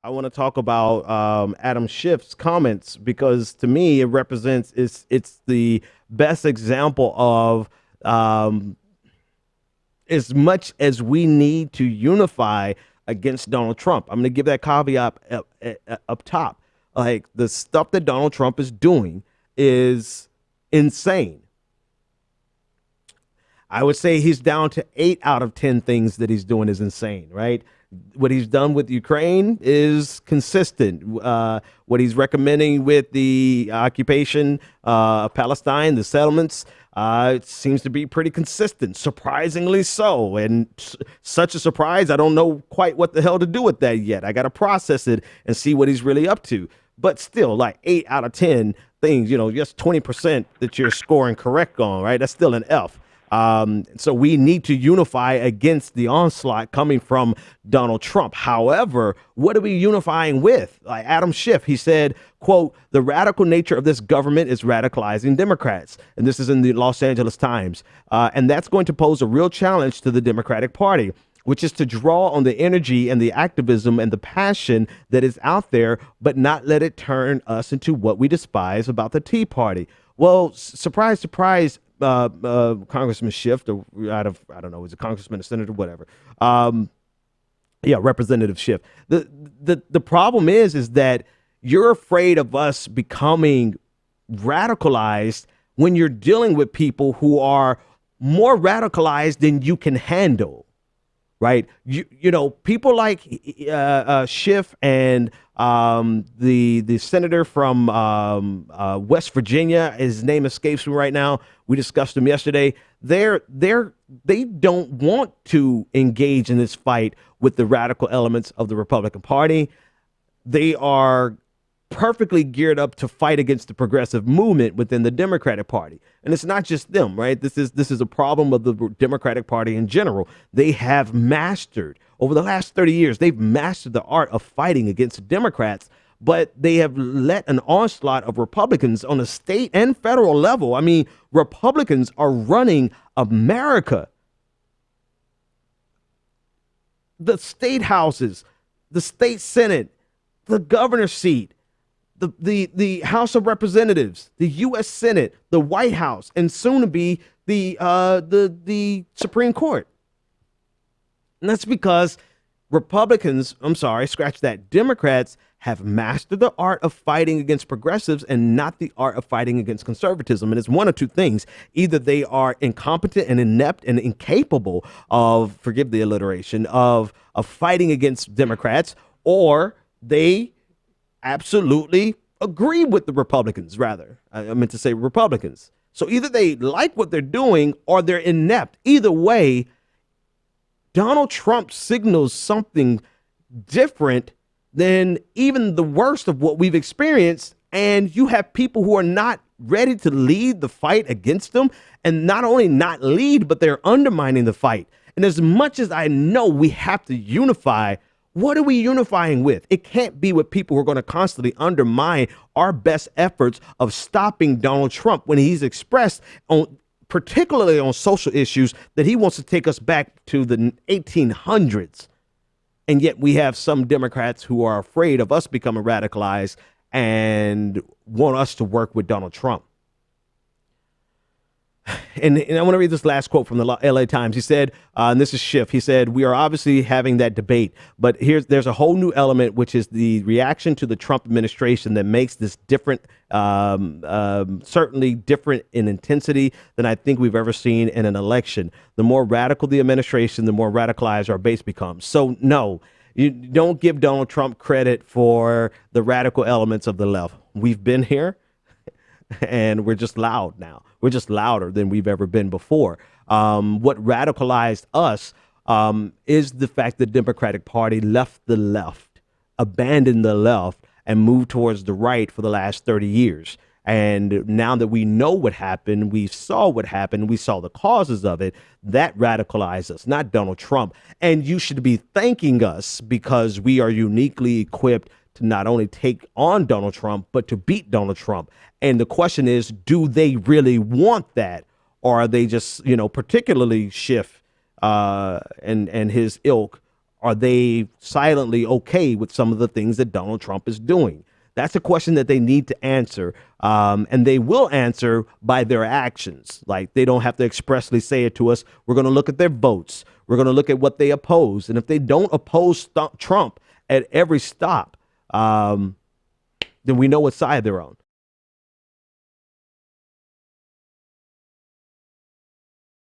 I want to talk about Adam Schiff's comments because to me it represents it's the best example of um, as much as we need to unify against Donald Trump. I'm going to give that caveat up top. Like the stuff that Donald Trump is doing is insane. I would say he's down to 8 out of 10 things that he's doing is insane, right? What he's done with Ukraine is consistent. What he's recommending with the occupation of Palestine, the settlements, it seems to be pretty consistent, surprisingly so. And such a surprise, I don't know quite what the hell to do with that yet. I got to process it and see what he's really up to. But still, like 8 out of 10 things, just 20% that you're scoring correct on, right? That's still an F. So we need to unify against the onslaught coming from Donald Trump. However, what are we unifying with? Like Adam Schiff, he said, quote, the radical nature of this government is radicalizing Democrats. And this is in the Los Angeles Times. And that's going to pose a real challenge to the Democratic Party, which is to draw on the energy and the activism and the passion that is out there, but not let it turn us into what we despise about the Tea Party. Well, surprise, surprise, Congressman Schiff, out of, I don't know, is it congressman or senator, whatever. Yeah, Representative Schiff. The problem is that you're afraid of us becoming radicalized when you're dealing with people who are more radicalized than you can handle. Right. You know, people like Schiff and the senator from West Virginia, his name escapes me right now. We discussed him yesterday. They don't want to engage in this fight with the radical elements of the Republican Party. They are perfectly geared up to fight against the progressive movement within the Democratic Party. And it's not just them, right? This is a problem of the Democratic Party in general. They have mastered, over the last 30 years, they've mastered the art of fighting against Democrats, but they have let an onslaught of Republicans on a state and federal level. I mean, Republicans are running America. The state houses, the state Senate, the governor's seat, the House of Representatives, the U.S. Senate, the White House, and soon to be the Supreme Court. And that's because Democrats have mastered the art of fighting against progressives and not the art of fighting against conservatism. And it's one of two things. Either they are incompetent and inept and incapable of, forgive the alliteration, of fighting against Democrats, or they absolutely agree with the Republicans, rather. I meant to say Republicans. So either they like what they're doing or they're inept. Either way, Donald Trump signals something different than even the worst of what we've experienced. And you have people who are not ready to lead the fight against them, and not only not lead, but they're undermining the fight. And as much as I know we have to unify, what are we unifying with? It can't be with people who are going to constantly undermine our best efforts of stopping Donald Trump when he's expressed, particularly on social issues, that he wants to take us back to the 1800s. And yet we have some Democrats who are afraid of us becoming radicalized and want us to work with Donald Trump. And I want to read this last quote from the LA Times. He said, and this is Schiff, he said, we are obviously having that debate, but there's a whole new element, which is the reaction to the Trump administration that makes this different, certainly different in intensity than I think we've ever seen in an election. The more radical the administration, the more radicalized our base becomes. So no, you don't give Donald Trump credit for the radical elements of the left. We've been here. And we're just loud now. We're just louder than we've ever been before. What radicalized us is the fact that the Democratic Party left the left, abandoned the left, and moved towards the right for the last 30 years. And now that we know what happened, we saw what happened, we saw the causes of it, that radicalized us, not Donald Trump. And you should be thanking us because we are uniquely equipped to not only take on Donald Trump, but to beat Donald Trump. And the question is, do they really want that? Or are they just, particularly Schiff and his ilk, are they silently okay with some of the things that Donald Trump is doing? That's a question that they need to answer, and they will answer by their actions. Like, they don't have to expressly say it to us. We're going to look at their votes. We're going to look at what they oppose. And if they don't oppose Trump at every stop, then we know what side they're on.